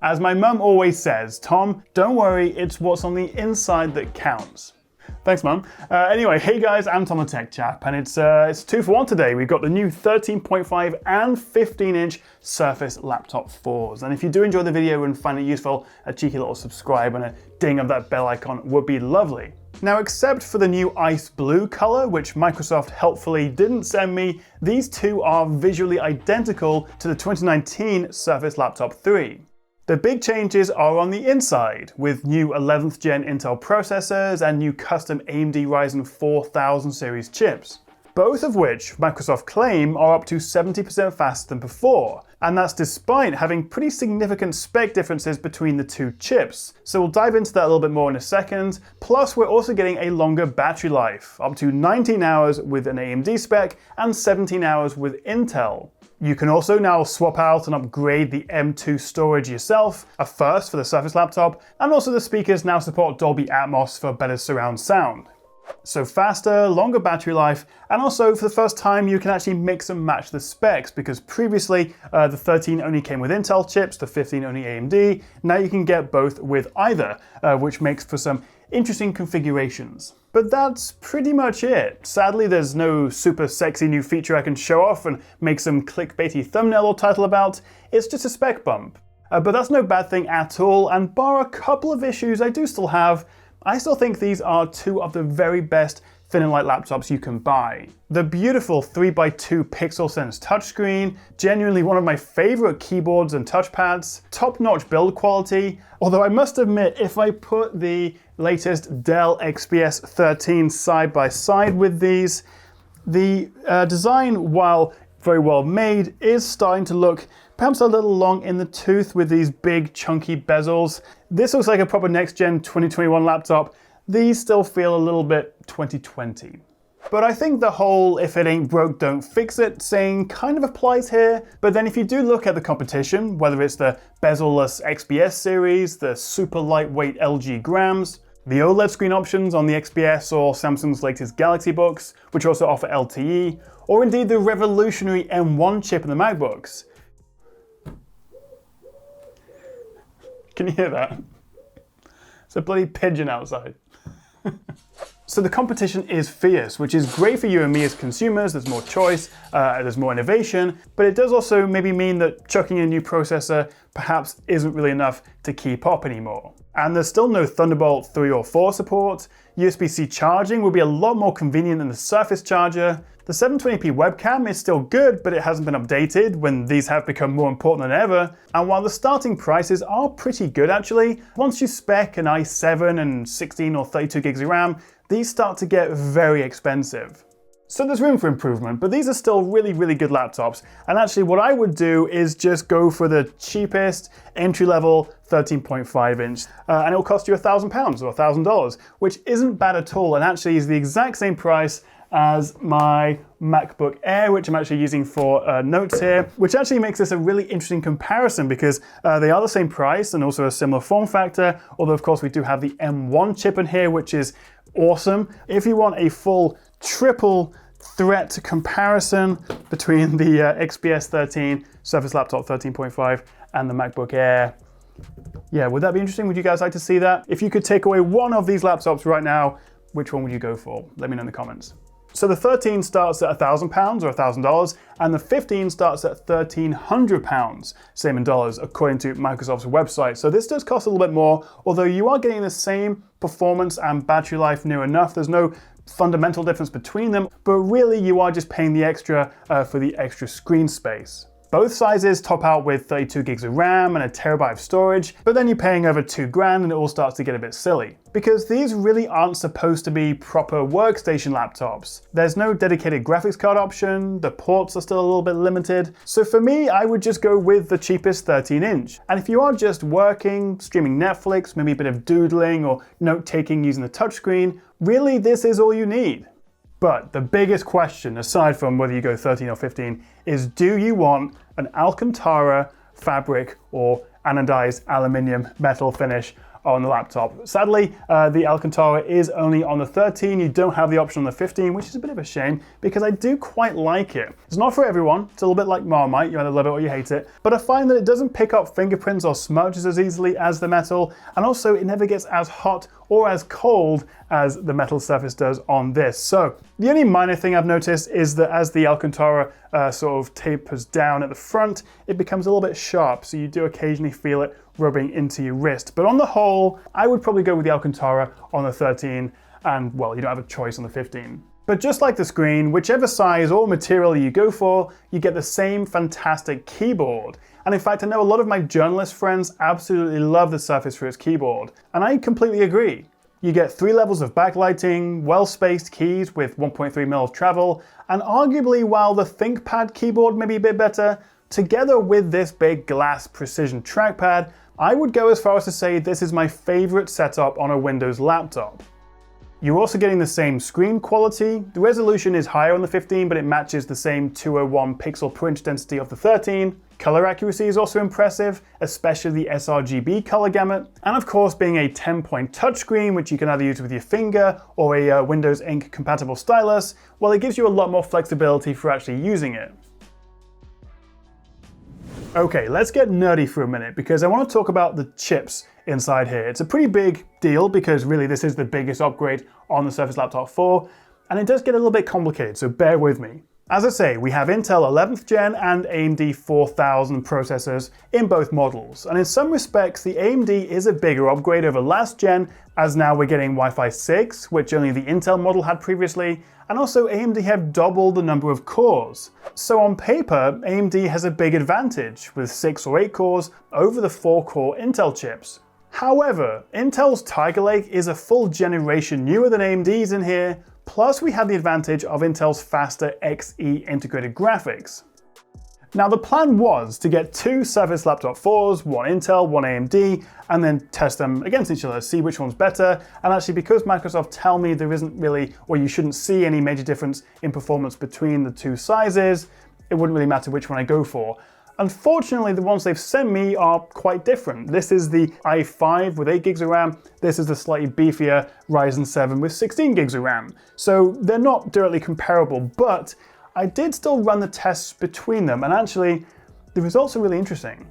As my mum always says, Tom, don't worry, it's what's on the inside that counts. Thanks, Mum. Anyway, hey guys, I'm Tom the Tech Chap, and it's 2 for 1 today. We've got the new 13.5 and 15-inch Surface Laptop 4s. And if you do enjoy the video and find it useful, a cheeky little subscribe and a ding of that bell icon would be lovely. Now, except for the new ice blue color, which Microsoft helpfully didn't send me, these two are visually identical to the 2019 Surface Laptop 3. The big changes are on the inside, with new 11th gen Intel processors and new custom AMD Ryzen 4000 series chips, both of which Microsoft claim are up to 70% faster than before, and that's despite having pretty significant spec differences between the two chips. So we'll dive into that a little bit more in a second. Plus, we're also getting a longer battery life, up to 19 hours with an AMD spec and 17 hours with Intel. You can also now swap out and upgrade the M2 storage yourself, a first for the Surface Laptop, and also the speakers now support Dolby Atmos for better surround sound. So faster, longer battery life, and also for the first time you can actually mix and match the specs, because previously the 13 only came with Intel chips, the 15 only AMD. Now you can get both with either, which makes for some interesting configurations. But that's pretty much it. Sadly, there's no super sexy new feature I can show off and make some clickbaity thumbnail or title about. It's just a spec bump. But that's no bad thing at all, and bar a couple of issues I do still have, I still think these are two of the very best thin and light laptops you can buy. The beautiful 3x2 pixel sense touchscreen, genuinely one of my favorite keyboards and touchpads, top-notch build quality, although I must admit, if I put the latest Dell XPS 13 side by side with these, the design, while very well made, is starting to look perhaps a little long in the tooth with these big chunky bezels. This looks like a proper next-gen 2021 laptop. These still feel a little bit 2020. But I think the whole "if it ain't broke, don't fix it" saying kind of applies here. But then if you do look at the competition, whether it's the bezel-less XPS series, the super lightweight LG Grams, the OLED screen options on the XPS or Samsung's latest Galaxy Books, which also offer LTE, or indeed the revolutionary M1 chip in the MacBooks. Can you hear that? It's a bloody pigeon outside. So the competition is fierce, which is great for you and me as consumers. There's more choice, there's more innovation, but it does also maybe mean that chucking in a new processor perhaps isn't really enough to keep up anymore. And there's still no Thunderbolt 3 or 4 support. USB-C charging will be a lot more convenient than the Surface charger. The 720p webcam is still good, but it hasn't been updated when these have become more important than ever. And while the starting prices are pretty good actually, once you spec an i7 and 16 or 32 gigs of RAM, these start to get very expensive. So there's room for improvement, but these are still really, really good laptops. And actually what I would do is just go for the cheapest entry-level 13.5 inch. And it'll cost you £1,000 or $1,000, which isn't bad at all, and actually is the exact same price as my MacBook Air, which I'm actually using for notes here, which actually makes this a really interesting comparison because they are the same price and also a similar form factor, although of course we do have the M1 chip in here, which is awesome. If you want a full triple threat comparison between the XPS 13, Surface Laptop 13.5, and the MacBook Air, yeah, would that be interesting? Would you guys like to see that? If you could take away one of these laptops right now, which one would you go for? Let me know in the comments. So the 13 starts at £1,000 or $1,000, and the 15 starts at £1,300, same in dollars, according to Microsoft's website. So this does cost a little bit more, although you are getting the same performance and battery life near enough. There's no fundamental difference between them, but really you are just paying the extra for the extra screen space. Both sizes top out with 32 gigs of RAM and a terabyte of storage, but then you're paying over $2,000 and it all starts to get a bit silly. Because these really aren't supposed to be proper workstation laptops. There's no dedicated graphics card option, the ports are still a little bit limited. So for me, I would just go with the cheapest 13-inch. And if you are just working, streaming Netflix, maybe a bit of doodling or note-taking using the touchscreen, really this is all you need. But the biggest question, aside from whether you go 13 or 15, is do you want an Alcantara fabric or anodized aluminium metal finish on the laptop. Sadly, the Alcantara is only on the 13. You don't have the option on the 15, which is a bit of a shame because I do quite like it. It's not for everyone. It's a little bit like Marmite. You either love it or you hate it. But I find that it doesn't pick up fingerprints or smudges as easily as the metal, and also it never gets as hot or as cold as the metal surface does on this. So the only minor thing I've noticed is that as the Alcantara sort of tapers down at the front, it becomes a little bit sharp, so you do occasionally feel it rubbing into your wrist. But on the whole, I would probably go with the Alcantara on the 13, and well, you don't have a choice on the 15. But just like the screen, whichever size or material you go for, you get the same fantastic keyboard. And in fact, I know a lot of my journalist friends absolutely love the Surface for its keyboard, and I completely agree. You get 3 levels of backlighting, well-spaced keys with 1.3mm of travel, and arguably while the ThinkPad keyboard may be a bit better, together with this big glass precision trackpad, I would go as far as to say this is my favorite setup on a Windows laptop. You're also getting the same screen quality. The resolution is higher on the 15, but it matches the same 201 pixel per inch density of the 13. Color accuracy is also impressive, especially the sRGB color gamut. And of course, being a 10-point touchscreen, which you can either use with your finger or a Windows Ink compatible stylus, well, it gives you a lot more flexibility for actually using it. Okay, let's get nerdy for a minute because I want to talk about the chips inside here. It's a pretty big deal because really this is the biggest upgrade on the Surface Laptop 4, and it does get a little bit complicated, so bear with me. As I say, we have Intel 11th Gen and AMD 4000 processors in both models, and in some respects the AMD is a bigger upgrade over last gen, as now we're getting Wi-Fi 6, which only the Intel model had previously, and also AMD have doubled the number of cores. So on paper, AMD has a big advantage with 6 or 8 cores over the 4-core Intel chips. However, Intel's Tiger Lake is a full generation newer than AMD's in here, plus we have the advantage of Intel's faster Xe integrated graphics. Now the plan was to get 2 Surface Laptop 4s, one Intel, one AMD, and then test them against each other, see which one's better, and actually because Microsoft tell me there isn't really, or you shouldn't see any major difference in performance between the 2 sizes, it wouldn't really matter which one I go for. Unfortunately, the ones they've sent me are quite different. This is the i5 with 8 gigs of RAM, this is the slightly beefier Ryzen 7 with 16 gigs of RAM. So they're not directly comparable, but I did still run the tests between them, and actually, the results are really interesting.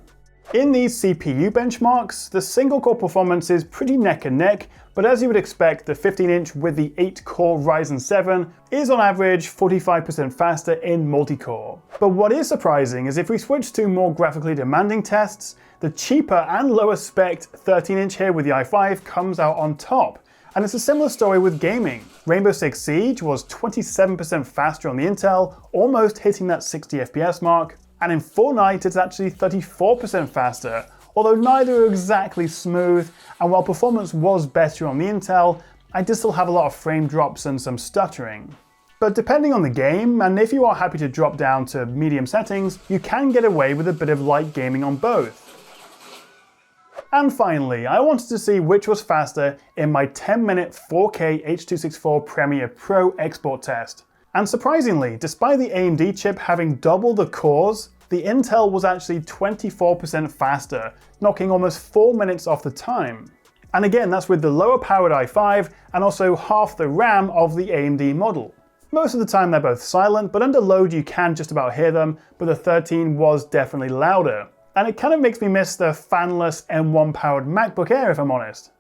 In these CPU benchmarks, the single-core performance is pretty neck and neck, but as you would expect, the 15-inch with the 8-core Ryzen 7 is on average 45% faster in multi-core. But what is surprising is if we switch to more graphically demanding tests, the cheaper and lower spec 13-inch here with the i5 comes out on top. And it's a similar story with gaming. Rainbow Six Siege was 27% faster on the Intel, almost hitting that 60 FPS mark. And in Fortnite, it's actually 34% faster, although neither are exactly smooth, and while performance was better on the Intel, I did still have a lot of frame drops and some stuttering. But depending on the game, and if you are happy to drop down to medium settings, you can get away with a bit of light gaming on both. And finally, I wanted to see which was faster in my 10-minute 4K H.264 Premiere Pro export test. And surprisingly, despite the AMD chip having double the cores, the Intel was actually 24% faster, knocking almost 4 minutes off the time. And again, that's with the lower powered i5 and also half the RAM of the AMD model. Most of the time they're both silent, but under load you can just about hear them, but the 13 was definitely louder. And it kind of makes me miss the fanless M1 powered MacBook Air if I'm honest.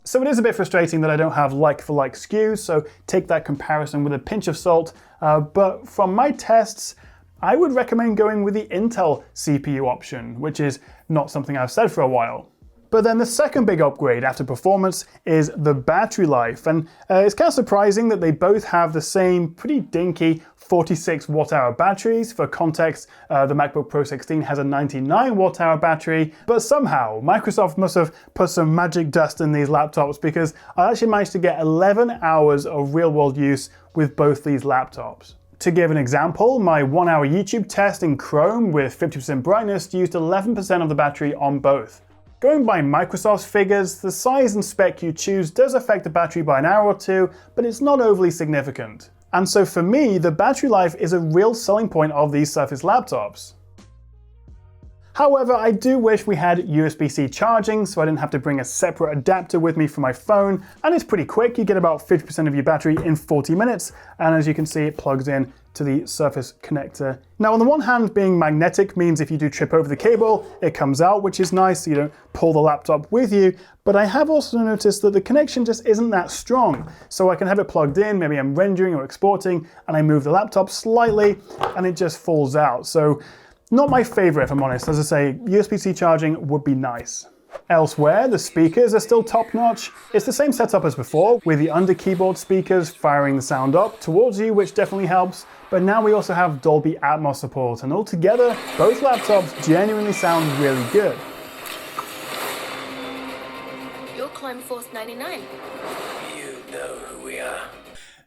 So it is a bit frustrating that I don't have like-for-like SKUs, so take that comparison with a pinch of salt, but from my tests, I would recommend going with the Intel CPU option, which is not something I've said for a while. But then the second big upgrade after performance is the battery life, and it's kind of surprising that they both have the same pretty dinky 46 watt-hour batteries. For context, the MacBook Pro 16 has a 99 watt-hour battery, but somehow Microsoft must have put some magic dust in these laptops because I actually managed to get 11 hours of real-world use with both these laptops. To give an example, my 1-hour YouTube test in Chrome with 50% brightness used 11% of the battery on both. Going by Microsoft's figures, the size and spec you choose does affect the battery by an hour or two, but it's not overly significant. And so for me, the battery life is a real selling point of these Surface laptops. However, I do wish we had USB-C charging so I didn't have to bring a separate adapter with me for my phone, and it's pretty quick. You get about 50% of your battery in 40 minutes, and as you can see, it plugs in to the Surface connector. Now, on the one hand, being magnetic means if you do trip over the cable, it comes out, which is nice, so you don't pull the laptop with you, but I have also noticed that the connection just isn't that strong. So I can have it plugged in, maybe I'm rendering or exporting, and I move the laptop slightly, and it just falls out. So not my favorite, if I'm honest. As I say, USB-C charging would be nice. Elsewhere, the speakers are still top-notch. It's the same setup as before, with the under-keyboard speakers firing the sound up towards you, which definitely helps. But now we also have Dolby Atmos support, and altogether, both laptops genuinely sound really good. You're Climb Force 99. You know who we are.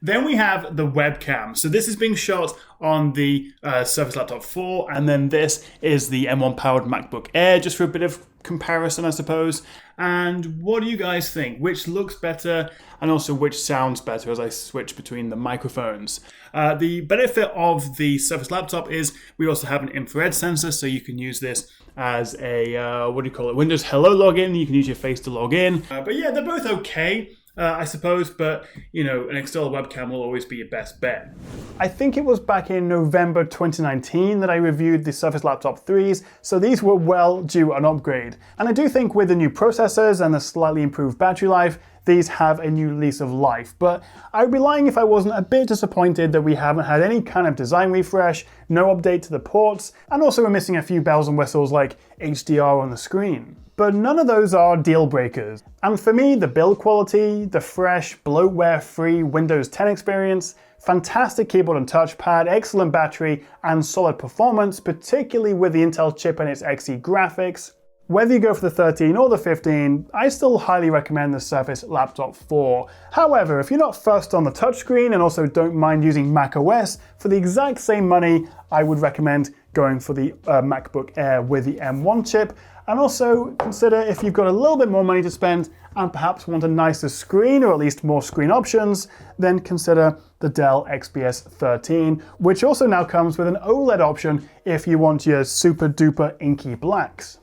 Then we have the webcam. So this is being shot on the Surface Laptop 4, and then this is the M1 powered MacBook Air, just for a bit of comparison, I suppose. And what do you guys think? Which looks better, and also which sounds better as I switch between the microphones? The benefit of the Surface Laptop is we also have an infrared sensor, so you can use this as a, Windows Hello login. You can use your face to log in. But yeah, they're both okay. I suppose, but you know, an external webcam will always be your best bet. I think it was back in November 2019 that I reviewed the Surface Laptop 3s, so these were well due an upgrade. And I do think with the new processors and the slightly improved battery life, these have a new lease of life. But I would be lying if I wasn't a bit disappointed that we haven't had any kind of design refresh, no update to the ports, and also we're missing a few bells and whistles like HDR on the screen. But none of those are deal breakers. And for me, the build quality, the fresh, bloatware-free Windows 10 experience, fantastic keyboard and touchpad, excellent battery, and solid performance, particularly with the Intel chip and its Xe graphics. Whether you go for the 13 or the 15, I still highly recommend the Surface Laptop 4. However, if you're not fussed on the touchscreen and also don't mind using macOS, for the exact same money, I would recommend going for the MacBook Air with the M1 chip. And also consider if you've got a little bit more money to spend and perhaps want a nicer screen or at least more screen options, then consider the Dell XPS 13, which also now comes with an OLED option if you want your super duper inky blacks.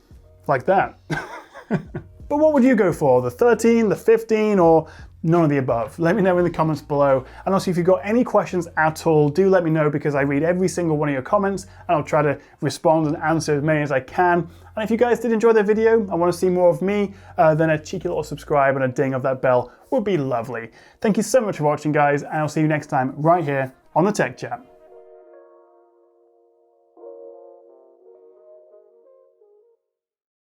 Like that. But what would you go for? The 13, the 15, or none of the above? Let me know in the comments below. And also, if you've got any questions at all, do let me know, because I read every single one of your comments and I'll try to respond and answer as many as I can. And if you guys did enjoy the video and want to see more of me, then a cheeky little subscribe and a ding of that bell would be lovely. Thank you so much for watching, guys, and I'll see you next time right here on the Tech Chat.